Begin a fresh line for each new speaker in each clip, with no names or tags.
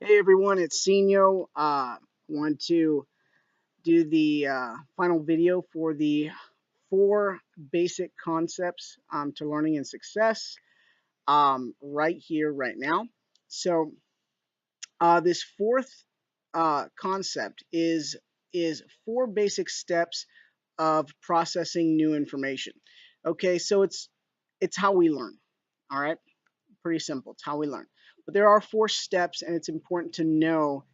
Hey everyone, it's Senio. Want to do the final video for the four basic concepts to learning and success right here, right now. So this fourth concept is four basic steps of processing new information. Okay, so it's how we learn. All right, pretty simple. It's how we learn. But there are four steps, and it's important to know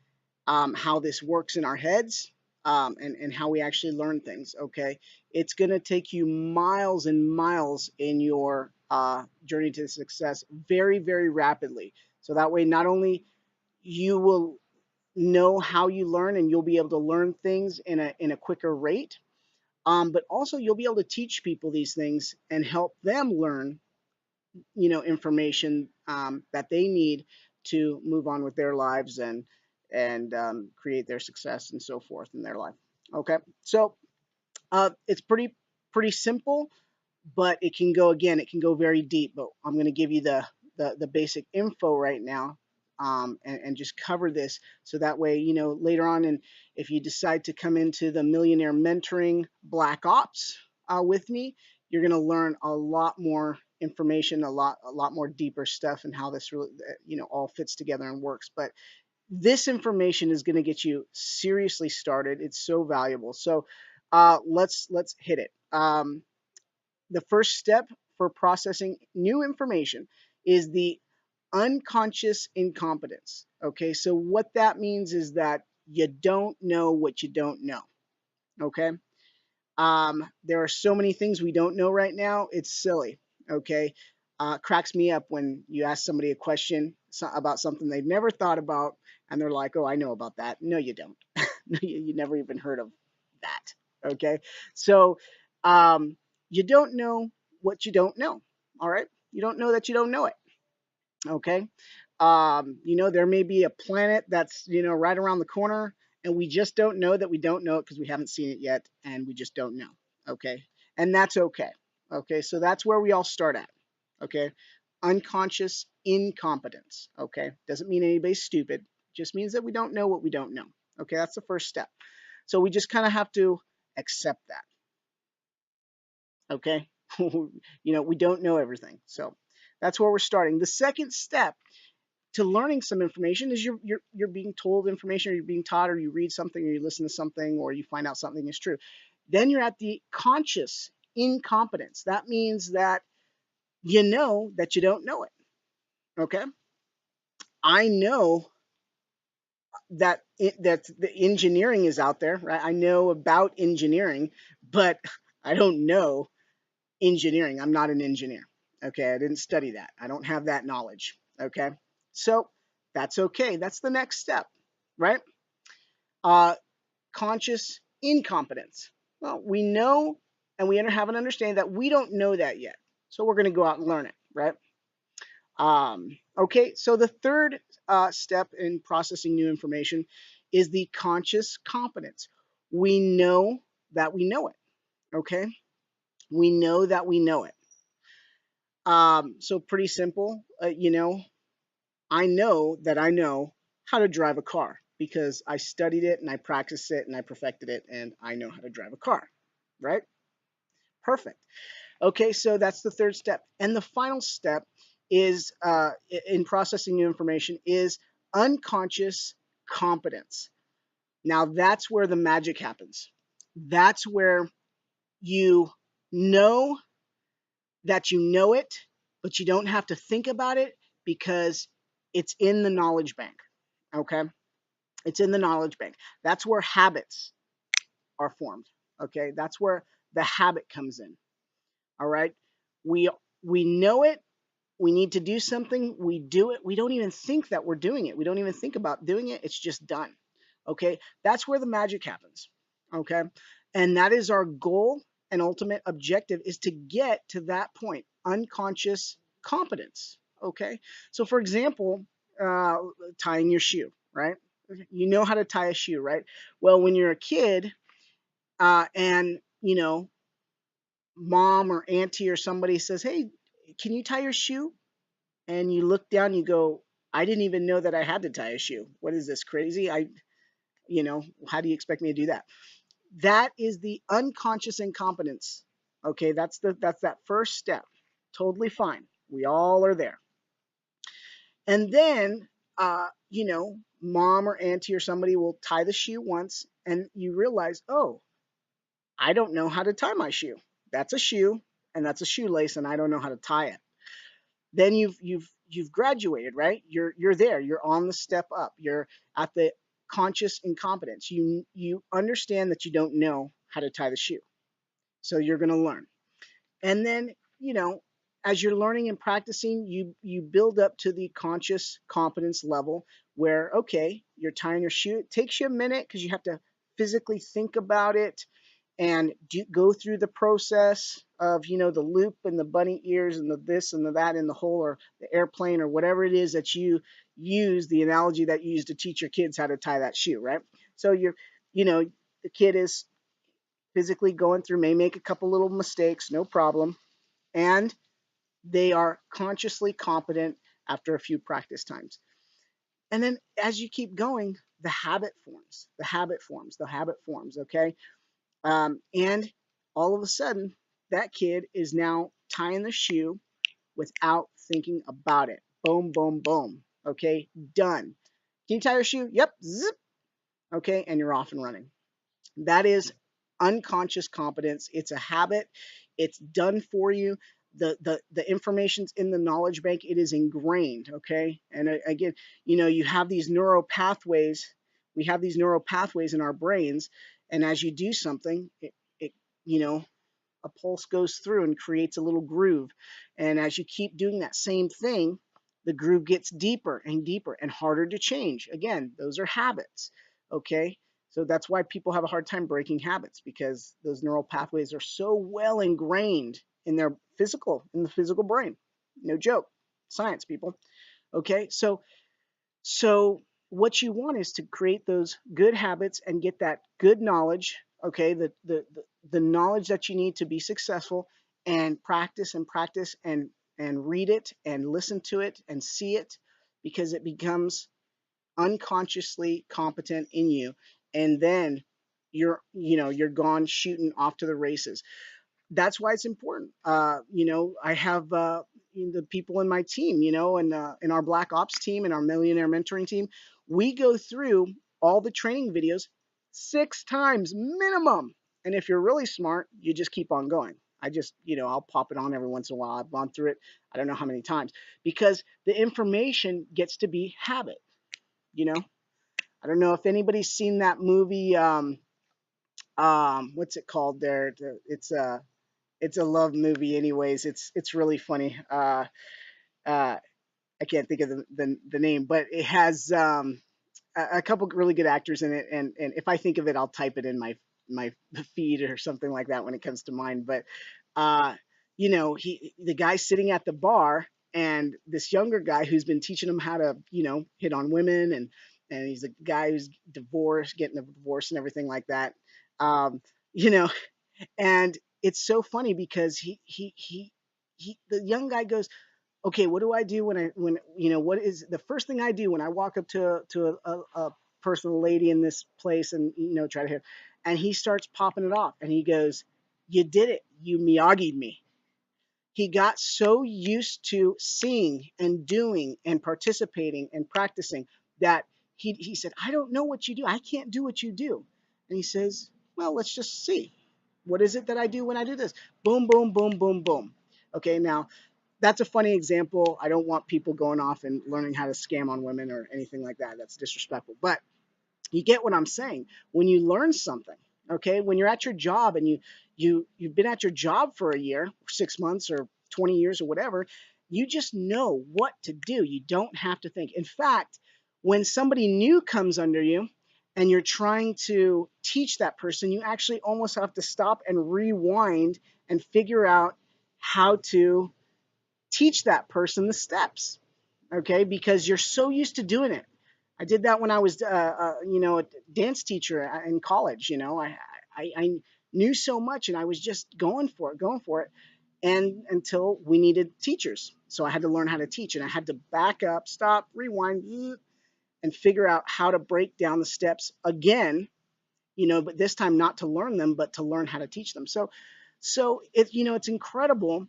how this works in our heads and how we actually learn things. Okay, it's going to take you miles and miles in your journey to success very, very rapidly. So that way, not only you will know how you learn and you'll be able to learn things in a quicker rate, but also you'll be able to teach people these things and help them learn information that they need to move on with their lives and create their success and so forth in their life. Okay, so it's pretty simple, but it can go again. It can go very deep. But I'm going to give you the basic info right now. And just cover this so that way later on, and if you decide to come into the millionaire mentoring black ops with me, you're going to learn a lot more information, a lot more deeper stuff, and how this really all fits together and works. But this information is going to get you seriously started. It's so valuable. So let's hit it. The first step for processing new information is the unconscious incompetence. Okay, so what that means is that you don't know what you don't know. Okay, there are so many things we don't know right now. It's silly. Okay, cracks me up when you ask somebody a question about something they've never thought about, and they're like, "Oh, I know about that." No, you don't. You never even heard of that. Okay, so um, you don't know what you don't know. All right, you don't know that you don't know it. Okay, there may be a planet that's right around the corner, and we just don't know that we don't know it because we haven't seen it yet, and we just don't know. Okay, and that's okay. Okay, so that's where we all start at. Okay, unconscious incompetence. Okay, doesn't mean anybody's stupid, just means that we don't know what we don't know. Okay, that's the first step. So we just kind of have to accept that. Okay, we don't know everything, so that's where we're starting. The second step to learning some information is you're being told information, or you're being taught, or you read something, or you listen to something, or you find out something is true. Then you're at the conscious incompetence. That means that you know that you don't know it. Okay, I know that the engineering is out there, right? I know about engineering, but I don't know engineering. I'm not an engineer. Okay, I didn't study that. I don't have that knowledge. Okay, so that's okay. That's the next step, right? Uh, Conscious incompetence. Well, we know and we have an understanding that we don't know that yet. So we're going to go out and learn it, right? Okay, so the third step in processing new information is the conscious competence. We know that we know it, okay? We know that we know it. So pretty simple. I know that I know how to drive a car because I studied it and I practiced it and I perfected it and I know how to drive a car, right? Perfect. Okay, so that's the third step. And the final step is in processing new information is unconscious competence. Now that's where the magic happens. That's where you know that you know it, but you don't have to think about it because it's in the knowledge bank. Okay, it's in the knowledge bank. That's where habits are formed. Okay, that's where the habit comes in. All right, we we know it. We need to do something. We do it. We don't even think that we're doing it. We don't even think about doing it. It's just done. Okay, that's where the magic happens. Okay, and that is our goal and ultimate objective is to get to that point, unconscious competence. Okay, so for example, uh, tying your shoe, right? You know how to tie a shoe, right? Well, when you're a kid, and mom or auntie or somebody says, "Hey, can you tie your shoe?" And you look down, you go, I didn't even know that I had to tie a shoe. What is this, crazy? How do you expect me to do that? That is the unconscious incompetence. Okay, that's that first step. Totally fine. We all are there. And then, mom or auntie or somebody will tie the shoe once, and you realize, oh, I don't know how to tie my shoe. That's a shoe, and that's a shoelace, and I don't know how to tie it. Then you've graduated, right? You're there. You're on the step up. You're at the conscious incompetence. You understand that you don't know how to tie the shoe, so you're going to learn. And then, as you're learning and practicing, you build up to the conscious competence level where, okay, you're tying your shoe. It takes you a minute because you have to physically think about it and go through the process of, the loop and the bunny ears and the this and the that in the hole, or the airplane, or whatever it is that you use, the analogy that you use to teach your kids how to tie that shoe, right? So the kid is physically going through, may make a couple little mistakes, no problem, and they are consciously competent after a few practice times. And then as you keep going, the habit forms, the habit forms, okay? And all of a sudden, that kid is now tying the shoe without thinking about it. Boom, boom, boom. Okay, done. Can you tie your shoe? Yep, zip. Okay, and you're off and running. That is unconscious competence. It's a habit. It's done for you. The information's in the knowledge bank. It is ingrained. Okay. And again, you have these neural pathways. We have these neural pathways in our brains. And as you do something, it you know, a pulse goes through and creates a little groove. And as you keep doing that same thing, the groove gets deeper and deeper and harder to change. Again, those are habits. Okay. So that's why people have a hard time breaking habits, because those neural pathways are so well ingrained in the physical brain. No joke. Science, people. Okay. So what you want is to create those good habits and get that good knowledge, okay, the knowledge that you need to be successful, and practice and practice and read it and listen to it and see it, because it becomes unconsciously competent in you, and then you're gone shooting off to the races. That's why it's important. I have the people in my team, and in our Black Ops team and our Millionaire Mentoring team, we go through all the training videos 6 times minimum. And if you're really smart, you just keep on going. I just, I'll pop it on every once in a while. I've gone through it, I don't know how many times, because the information gets to be habit. You know, I don't know if anybody's seen that movie. What's it called? There, it's a love movie. Anyways, it's really funny. Uh, I can't think of the name, but it has a couple really good actors in it. And if I think of it, I'll type it in my feed or something like that when it comes to mind. But uh, the guy sitting at the bar, and this younger guy who's been teaching him how to hit on women, and he's a guy who's divorced, getting a divorce and everything like that. Um, you know, and it's so funny because the young guy goes, okay, what do I do what is the first thing I do when I walk up to a person, a lady in this place, and try to hit, and he starts popping it off, and he goes, you did it, you Miyagi'd me. He got so used to seeing and doing and participating and practicing that he said, I don't know what you do, I can't do what you do. And he says, well, let's just see, what is it that I do when I do this? Boom, boom, boom, boom, boom. Okay, now that's a funny example. I don't want people going off and learning how to scam on women or anything like that. That's disrespectful. But you get what I'm saying. When you learn something, okay, when you're at your job and you've been at your job for a year, 6 months, or 20 years, or whatever, you just know what to do. You don't have to think. In fact, when somebody new comes under you and you're trying to teach that person, you actually almost have to stop and rewind and figure out how to teach that person the steps, okay, because you're so used to doing it. I did that when I was a dance teacher in college. I knew so much, and I was just going for it, and until we needed teachers. So I had to learn how to teach, and I had to back up, stop, rewind, and figure out how to break down the steps again, but this time not to learn them, but to learn how to teach them. So it's incredible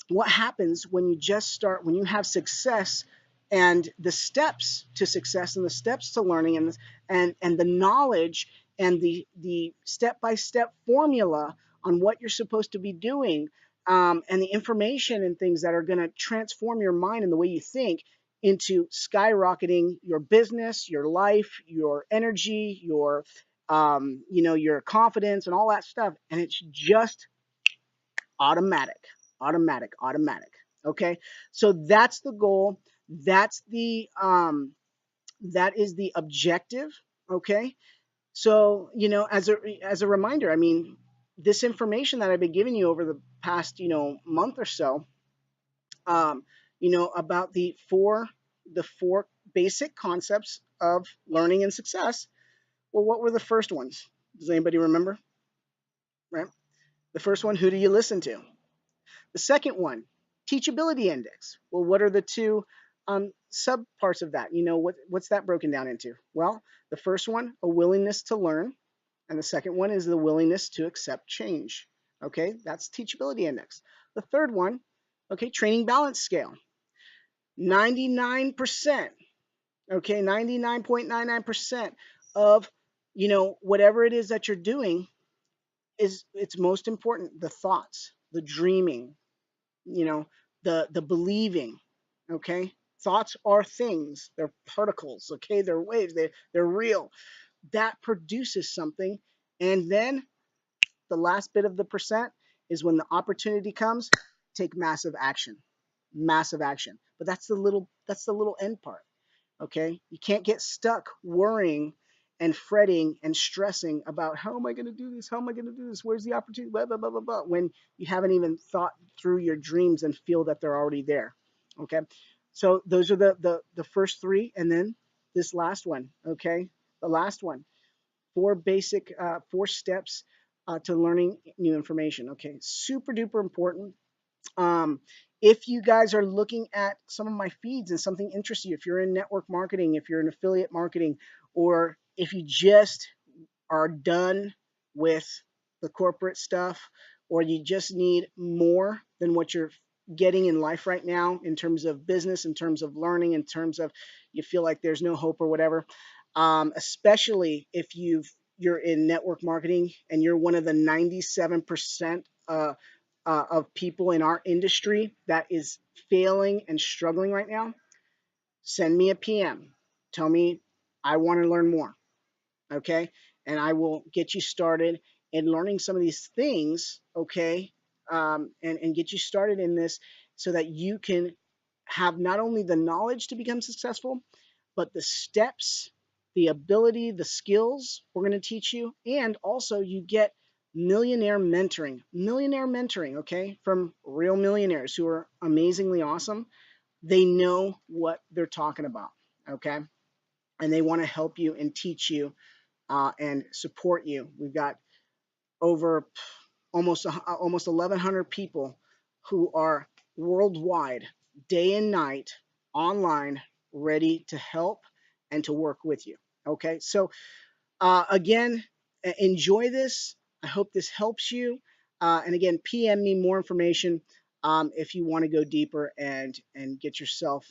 what happens when you just start, when you have success, and the steps to success and the steps to learning, and the knowledge and the step by step formula on what you're supposed to be doing, and the information and things that are going to transform your mind and the way you think into skyrocketing your business, your life, your energy, your confidence and all that stuff. And it's just automatic, automatic. Okay, so that's the goal. That's that is the objective. Okay, so as a reminder, I mean, this information that I've been giving you over the past month or so, about the four basic concepts of learning and success. Well, what were the first ones? Does anybody remember? Right, the first one, who do you listen to? The second one, teachability index. Well, what are the two sub parts of that? What's that broken down into? Well, the first one, a willingness to learn, and the second one is the willingness to accept change. Okay, that's teachability index. The third one, okay, training balance scale. 99%, okay, 99.99% of whatever it is that you're doing is it's most important. The thoughts, the dreaming, you know the believing. Okay, thoughts are things, they're particles, okay, they're waves, they're real. That produces something. And then the last bit of the percent is when the opportunity comes, take massive action. Massive action. But that's the little end part. Okay, you can't get stuck worrying and fretting and stressing about, how am I going to do this, how am I going to do this, where's the opportunity, blah blah blah blah blah, when you haven't even thought through your dreams and feel that they're already there. Okay, so those are the first three, and then this last one. Okay, the last one, four steps to learning new information. Okay, super duper important. um, if you guys are looking at some of my feeds and something interests you, if you're in network marketing, if you're in affiliate marketing, or if you just are done with the corporate stuff, or you just need more than what you're getting in life right now, in terms of business, in terms of learning, in terms of you feel like there's no hope or whatever, especially if you're in network marketing and you're one of the 97% of people in our industry that is failing and struggling right now, send me a PM. Tell me, I want to learn more. Okay, and I will get you started in learning some of these things. Okay, and get you started in this so that you can have not only the knowledge to become successful, but the steps, the ability, the skills we're going to teach you. And also you get millionaire mentoring, okay, from real millionaires who are amazingly awesome. They know what they're talking about. Okay, and they want to help you and teach you, and support you. We've got over almost 1,100 people who are worldwide, day and night, online, ready to help and to work with you. Okay, so again, enjoy this. I hope this helps you. And again, PM me more information, if you want to go deeper and get yourself,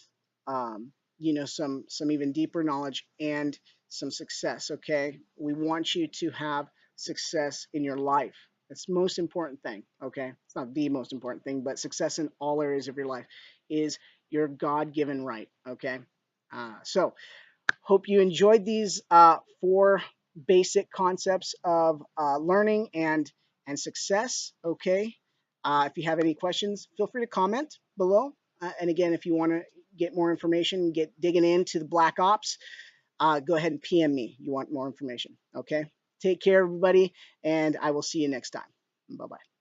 some even deeper knowledge and some success. Okay, we want you to have success in your life. That's the most important thing. Okay, it's not the most important thing, but success in all areas of your life is your God-given right. Okay, so hope you enjoyed these four basic concepts of learning and success. Okay. If you have any questions, feel free to comment below. And again, if you want to get more information, get digging into the Black Ops, go ahead and PM me. You want more information. Okay. Take care, everybody, and I will see you next time. Bye bye.